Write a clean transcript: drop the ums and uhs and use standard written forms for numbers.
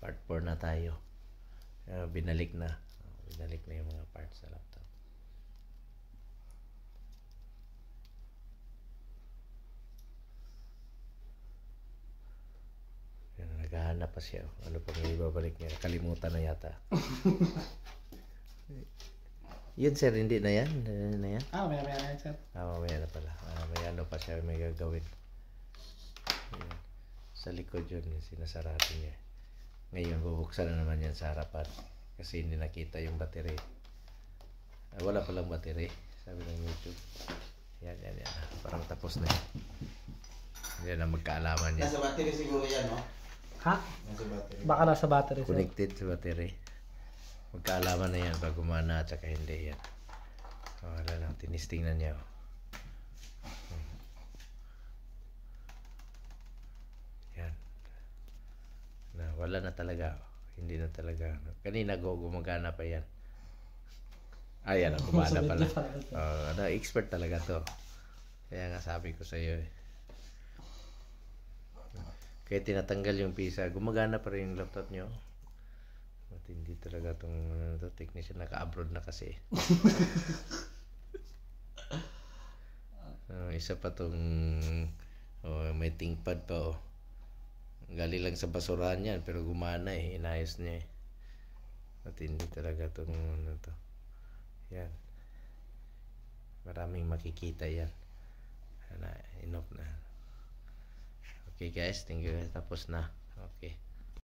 Part 4 na tayo. Binalik na yung mga parts sa laptop. Naghahanap pa siya. Ano pang ibabalik niya? Kalimutan na yata. Yun sir, hindi na yan? Maya na yan sir. Mamaya na pala. May ano pa siya, may gagawin. Ayan. Sa likod yun, sinasarado niya. Ngayon, bubuksan na naman yan sa harapan. Kasi hindi nakita yung battery. Wala palang battery, sabi ng YouTube. Yan. Parang tapos na yan. Yan ang magkaalaman yan. Nasa battery siguro yan, no? Ha? Nasa battery. Baka nasa battery sir. Connected sa battery. Magkaalaman na yan pag gumana at saka hindi yan. Wala lang, tinisting na niya. Yan. Wala na talaga. Hindi na talaga. Kanina gumagana pa yan. Ayan, gumana pala. Expert talaga to. Kaya nga sabi ko sa iyo eh. Kaya tinatanggal yung pisa, gumagana pa rin yung laptop nyo. Hindi talaga itong technician, naka-abroad na kasi. Isa pa itong may ThinkPad pa. Galing lang sa basurahan yan, pero gumana eh, inayos niya eh. Hindi talaga itong yan. Maraming makikita yan. Enough na. Okay guys, thank you. Tapos na. Okay.